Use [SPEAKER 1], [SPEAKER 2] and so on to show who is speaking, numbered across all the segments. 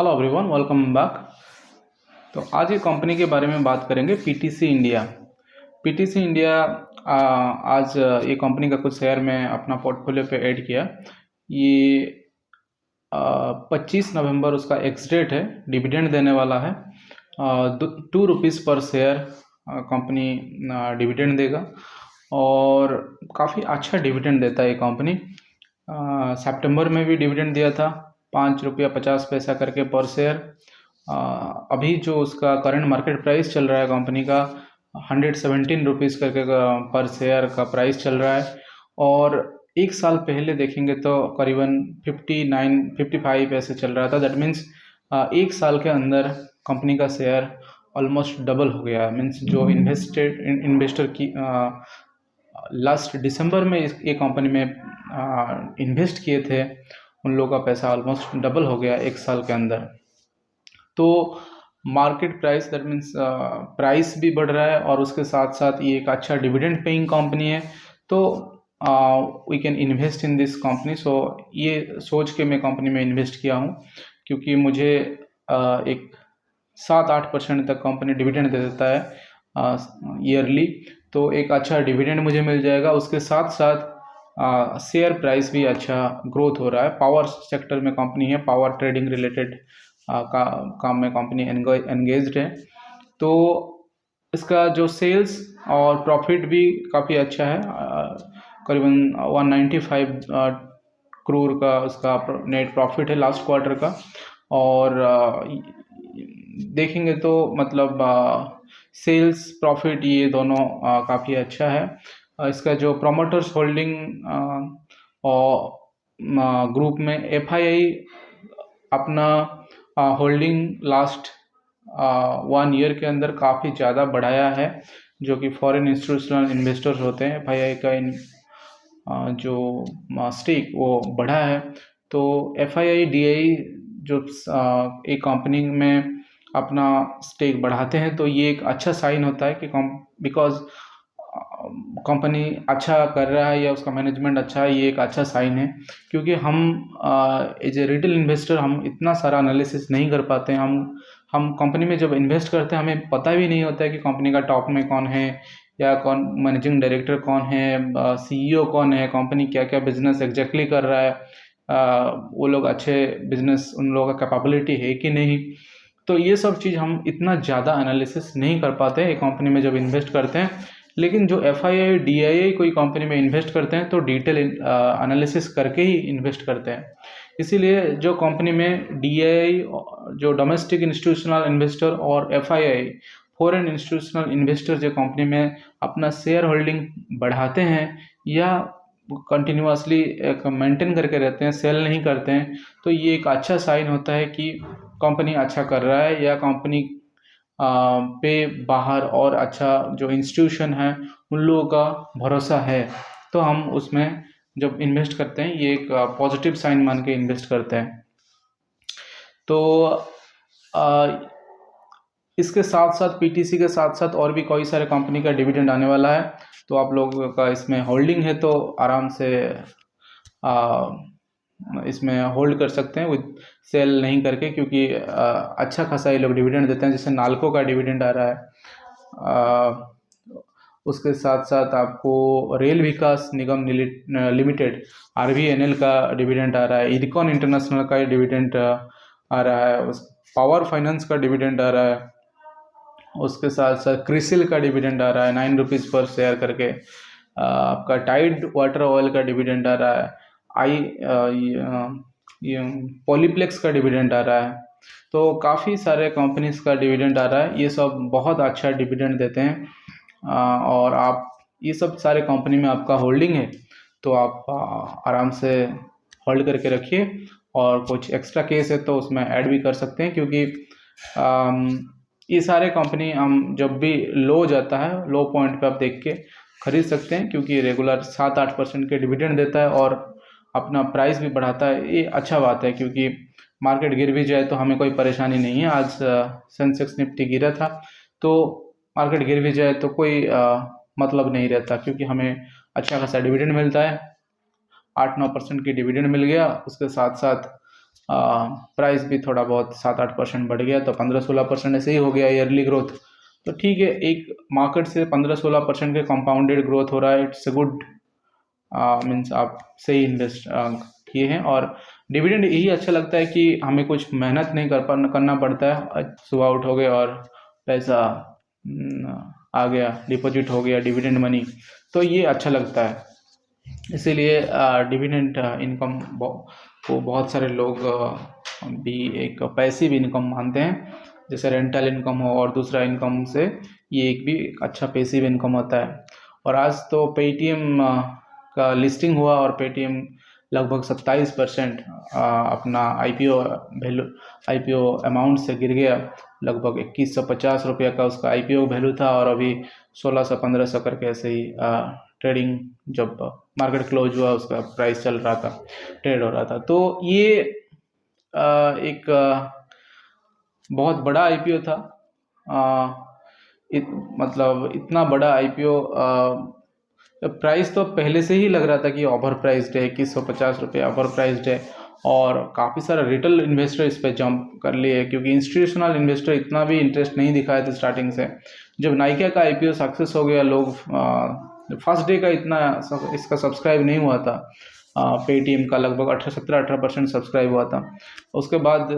[SPEAKER 1] Hello everyone, welcome back. तो आज ये कंपनी के बारे में बात करेंगे, पीटीसी इंडिया। पीटीसी इंडिया आज ये कंपनी का कुछ शेयर में अपना पोर्टफोलियो पे ऐड किया। ये 25 नवंबर उसका एक्स डेट है। डिविडेंड देने वाला है। 2 रुपीज़ पर शेयर कंपनी डिविडेंड देगा और काफ़ी अच्छा डिविडेंड देता है ये कंपनी। सितंबर में भी डिविडेंड दिया था, 5 रुपया 50 पैसा करके पर शेयर। अभी जो उसका करंट मार्केट प्राइस चल रहा है कंपनी का 117 रुपीज़ करके पर शेयर का प्राइस चल रहा है। और एक साल पहले देखेंगे तो करीबन 59-55 ऐसे चल रहा था। दैट मीन्स एक साल के अंदर कंपनी का शेयर ऑलमोस्ट डबल हो गया। मीन्स जो इन्वेस्टर की लास्ट दिसंबर में ये कंपनी में इन्वेस्ट किए थे, उन लोगों का पैसा ऑलमोस्ट डबल हो गया एक साल के अंदर। तो market price, that means price भी बढ़ रहा है और उसके साथ साथ ये एक अच्छा डिविडेंड पेइंग कंपनी है। तो we can invest in this company. So ये सोच के मैं कंपनी में इन्वेस्ट किया हूँ, क्योंकि मुझे एक 7-8% तक कंपनी डिविडेंड दे देता है ईयरली। तो एक अच्छा डिविडेंड मुझे मिल जाएगा। उसके साथ साथ शेयर प्राइस भी अच्छा ग्रोथ हो रहा है। पावर सेक्टर में कंपनी है, पावर ट्रेडिंग रिलेटेड काम में कंपनी एंगेज्ड है। तो इसका जो सेल्स और प्रॉफिट भी काफ़ी अच्छा है। करीबन 195 करोड़ का उसका नेट प्रॉफिट है लास्ट क्वार्टर का। और देखेंगे तो मतलब सेल्स प्रॉफिट ये दोनों काफ़ी अच्छा है। इसका जो प्रोमोटर्स होल्डिंग और ग्रुप में एफआईआई अपना होल्डिंग लास्ट 1 ईयर के अंदर काफ़ी ज़्यादा बढ़ाया है, जो कि फॉरेन इंस्टीट्यूशनल इन्वेस्टर्स होते हैं। एफआईआई का जो स्टेक वो बढ़ा है। तो एफआईआई डीआई जो एक कंपनी में अपना स्टेक बढ़ाते हैं, तो ये एक अच्छा साइन होता है कि बिकॉज कंपनी अच्छा कर रहा है या उसका मैनेजमेंट अच्छा है, ये एक अच्छा साइन है। क्योंकि हम एज ए रिटेल इन्वेस्टर हम इतना सारा एनालिसिस नहीं कर पाते हैं। हम कंपनी में जब इन्वेस्ट करते हैं हमें पता भी नहीं होता है कि कंपनी का टॉप में कौन है, या कौन मैनेजिंग डायरेक्टर कौन है, सीईओ कौन है, कंपनी क्या क्या बिजनेस एग्जैक्टली कर रहा है, वो लोग अच्छे बिजनेस, उन लोगों का कैपेबिलिटी है कि नहीं। तो ये सब चीज़ हम इतना ज़्यादा एनालिसिस नहीं कर पाते हैं कंपनी में जब इन्वेस्ट करते हैं। लेकिन जो एफआईआई डीआईआई कोई कंपनी में इन्वेस्ट करते हैं तो डिटेल एनालिसिस करके ही इन्वेस्ट करते हैं। इसीलिए जो कंपनी में डीआईआई जो डोमेस्टिक इंस्टीट्यूशनल इन्वेस्टर और एफआईआई फॉरेन इंस्टीट्यूशनल इन्वेस्टर जो कंपनी में अपना शेयर होल्डिंग बढ़ाते हैं या कंटिन्यूसली मेंटेन करके रहते हैं, सेल नहीं करते हैं, तो ये एक अच्छा साइन होता है कि कंपनी अच्छा कर रहा है, या कंपनी पे बाहर और अच्छा जो इंस्टीट्यूशन है उन लोगों का भरोसा है। तो हम उसमें जब इन्वेस्ट करते हैं ये एक पॉजिटिव साइन मान के इन्वेस्ट करते हैं। तो इसके साथ साथ पीटीसी के साथ साथ और भी कई सारे कंपनी का डिविडेंड आने वाला है। तो आप लोगों का इसमें होल्डिंग है तो आराम से इसमें होल्ड कर सकते हैं विद सेल नहीं करके, क्योंकि अच्छा खासा ये लोग डिविडेंड देते हैं। जैसे नाल्को का डिविडेंड आ रहा है। उसके साथ साथ आपको रेल विकास निगम लिमिटेड RVNL का डिविडेंड आ रहा है। इरकॉन इंटरनेशनल का डिविडेंड आ रहा है। उस पावर फाइनेंस का डिविडेंड आ रहा है। उसके साथ साथ क्रिसिल का डिविडेंड आ रहा है 9 रुपीज़ पर शेयर करके। आपका टाइड वाटर ऑयल का डिविडेंड आ रहा है। पॉलीप्लेक्स का डिविडेंड आ रहा है। तो काफ़ी सारे कंपनीज का डिविडेंड आ रहा है। ये सब बहुत अच्छा डिविडेंड देते हैं। और आप ये सब सारे कंपनी में आपका होल्डिंग है तो आप आराम से होल्ड करके रखिए। और कुछ एक्स्ट्रा केस है तो उसमें ऐड भी कर सकते हैं, क्योंकि ये सारे कंपनी हम जब भी लो जाता है, लो पॉइंट पे आप देख के खरीद सकते हैं, क्योंकि रेगुलर 7-8% के डिविडेंड देता है और अपना प्राइस भी बढ़ाता है। ये अच्छा बात है, क्योंकि मार्केट गिर भी जाए तो हमें कोई परेशानी नहीं है। आज सेंसेक्स निफ्टी गिरा था, तो मार्केट गिर भी जाए तो कोई मतलब नहीं रहता, क्योंकि हमें अच्छा खासा डिविडेंड मिलता है। 8-9% की डिविडेंड मिल गया। उसके साथ साथ प्राइस भी थोड़ा बहुत 7-8% बढ़ गया, तो 15-16% ऐसे ही हो गया ईयरली ग्रोथ। तो ठीक है, एक मार्केट से 15-16% के कंपाउंडेड ग्रोथ हो रहा है, इट्स अ गुड, मीन्स आप सही इन्वेस्ट किए हैं। और डिविडेंड यही अच्छा लगता है कि हमें कुछ मेहनत नहीं करना पड़ता है, सुबह उठ हो गए और पैसा आ गया, डिपॉजिट हो गया डिविडेंड मनी, तो ये अच्छा लगता है। इसीलिए डिविडेंड इनकम को बहुत सारे लोग भी एक पैसिव इनकम मानते हैं, जैसे रेंटल इनकम हो और दूसरा इनकम से ये एक भी अच्छा पैसिव इनकम होता है। और आज तो पेटीएम का लिस्टिंग हुआ और पेटीएम लगभग 27% अपना आईपीओ अमाउंट से गिर गया। लगभग 2150 रुपये का उसका आईपीओ वैल्यू था और अभी 1600-1500 करके ऐसे ही ट्रेडिंग, जब मार्केट क्लोज हुआ उसका प्राइस चल रहा था, ट्रेड हो रहा था। तो ये एक बहुत बड़ा आईपीओ था। मतलब इतना बड़ा आईपीओ, प्राइस तो पहले से ही लग रहा था कि ओवर प्राइस्ड है, 2150 रुपये ओवर प्राइस्ड है, और काफ़ी सारा रिटेल इन्वेस्टर इस पर जंप कर लिए, क्योंकि इंस्टीट्यूशनल इन्वेस्टर इतना भी इंटरेस्ट नहीं दिखाए थे स्टार्टिंग से। जब नाइका का आईपीओ सक्सेस हो गया, लोग फर्स्ट डे का इतना इसका सब्सक्राइब नहीं हुआ था, पेटीएम का लगभग 17-18% सब्सक्राइब हुआ था। उसके बाद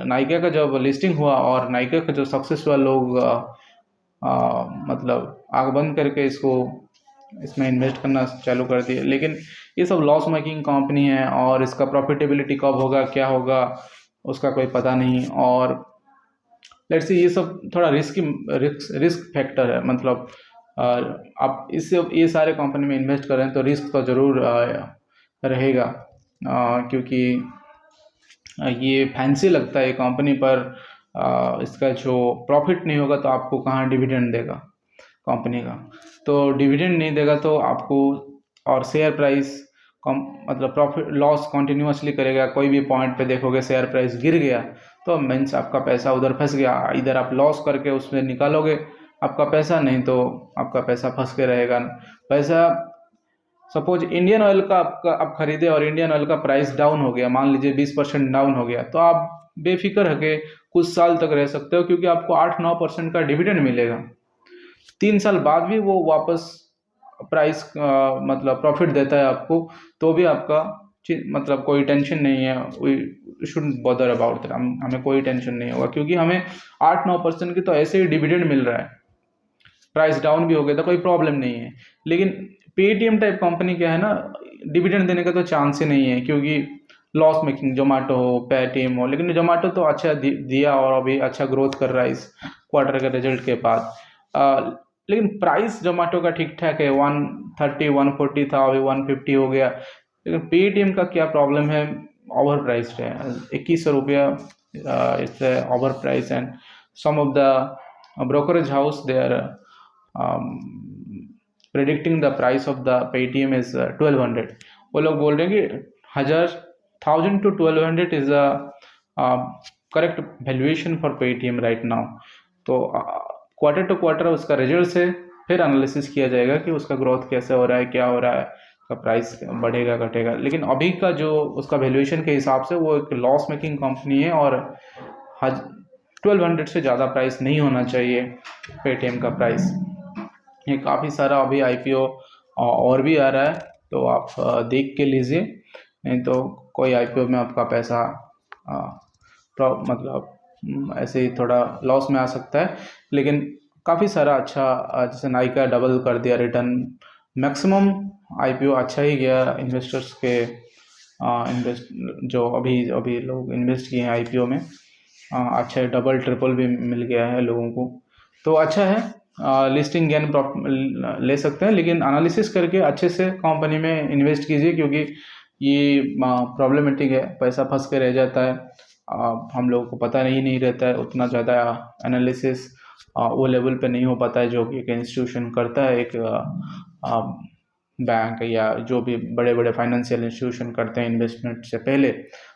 [SPEAKER 1] नाइका का जब लिस्टिंग हुआ और नाइका का जो सक्सेस हुआ, लोग मतलब आग बंद करके इसमें इन्वेस्ट करना चालू कर दिए। लेकिन ये सब लॉस मेकिंग कंपनी है और इसका प्रॉफिटेबिलिटी कब होगा, क्या होगा, उसका कोई पता नहीं। और लेट्स सी, ये सब थोड़ा रिस्क फैक्टर है। मतलब आप इससे ये सारे कंपनी में इन्वेस्ट कर रहे हैं तो रिस्क तो ज़रूर रहेगा, क्योंकि ये फैंसी लगता है कंपनी, पर इसका जो प्रॉफिट नहीं होगा तो आपको कहाँ डिविडेंड देगा कंपनी का। तो डिविडेंड नहीं देगा तो आपको, और शेयर प्राइस कम, मतलब प्रॉफिट लॉस कंटिन्यूसली करेगा। कोई भी पॉइंट पे देखोगे शेयर प्राइस गिर गया तो मीन्स आपका पैसा उधर फंस गया, इधर आप लॉस करके उसमें निकालोगे आपका पैसा, नहीं तो आपका पैसा फंस के रहेगा। पैसा, सपोज इंडियन ऑयल का आप खरीदे और इंडियन ऑयल का प्राइस डाउन हो गया, मान लीजिए 20% डाउन हो गया, तो आप बेफिक्र होके कुछ साल तक रह सकते हो, क्योंकि आपको 8-9% का डिविडेंड मिलेगा। 3 साल बाद भी वो वापस प्राइस मतलब प्रॉफिट देता है आपको, तो भी आपका मतलब कोई टेंशन नहीं है, we shouldn't bother about that, हमें कोई टेंशन नहीं होगा, क्योंकि हमें 8-9% की तो ऐसे ही डिविडेंड मिल रहा है। प्राइस डाउन भी हो गया तो कोई प्रॉब्लम नहीं है। लेकिन पेटीएम टाइप कंपनी क्या है ना, डिविडेंड देने का तो चांस ही नहीं है, क्योंकि लॉस मेकिंग, जोमेटो हो, पेटीएम हो। लेकिन जोमेटो तो अच्छा दिया और अभी अच्छा ग्रोथ कर रहा है इस क्वार्टर के रिजल्ट के बाद। लेकिन प्राइस जोमेटो का ठीक ठाक है, 130-140 था, अभी 150 हो गया। लेकिन पेटीएम का क्या प्रॉब्लम है, ओवर प्राइस्ड है, 2100 रुपया, it's over price. And some of the brokerage house, they are predicting the price of the Paytm is 1200। वो लोग बोल रहे हैं कि 1000 to 1200 is a correct valuation for Paytm right now। तो क्वार्टर टू क्वार्टर उसका रिजल्ट से फिर एनालिसिस किया जाएगा कि उसका ग्रोथ कैसे हो रहा है, क्या हो रहा है, का प्राइस बढ़ेगा घटेगा। लेकिन अभी का जो उसका वैल्यूएशन के हिसाब से वो एक लॉस मेकिंग कंपनी है, और 1200 से ज़्यादा प्राइस नहीं होना चाहिए पेटीएम का प्राइस। ये काफ़ी सारा अभी आईपीओ और भी आ रहा है, तो आप देख के लीजिए, नहीं तो कोई आईपीओ में आपका पैसा मतलब ऐसे ही थोड़ा लॉस में आ सकता है। लेकिन काफ़ी सारा अच्छा, जैसे नाइका डबल कर दिया रिटर्न, मैक्सिमम आईपीओ अच्छा ही गया इन्वेस्टर्स के, जो अभी लोग इन्वेस्ट किए हैं आईपीओ में, अच्छा डबल ट्रिपल भी मिल गया है लोगों को, तो अच्छा है। लिस्टिंग गेन ले सकते हैं, लेकिन एनालिसिस करके अच्छे से कंपनी में इन्वेस्ट कीजिए, क्योंकि ये प्रॉब्लमेटिक है, पैसा फंस के रह जाता है। हम लोगों को पता नहीं रहता है, उतना ज़्यादा एनालिसिस वो लेवल पे नहीं हो पाता है जो कि एक इंस्टीट्यूशन करता है, एक बैंक या जो भी बड़े बड़े फाइनेंशियल इंस्टीट्यूशन करते हैं इन्वेस्टमेंट से पहले।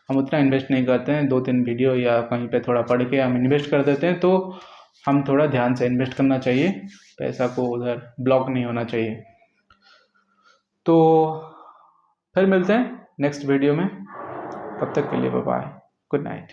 [SPEAKER 1] हम उतना इन्वेस्ट नहीं करते हैं, 2-3 वीडियो या कहीं पे थोड़ा पढ़ के हम इन्वेस्ट कर देते हैं। तो हम थोड़ा ध्यान से इन्वेस्ट करना चाहिए, पैसा को उधर ब्लॉक नहीं होना चाहिए। तो फिर मिलते हैं नेक्स्ट वीडियो में। तब तक के लिए बाय बाय, गुड नाइट।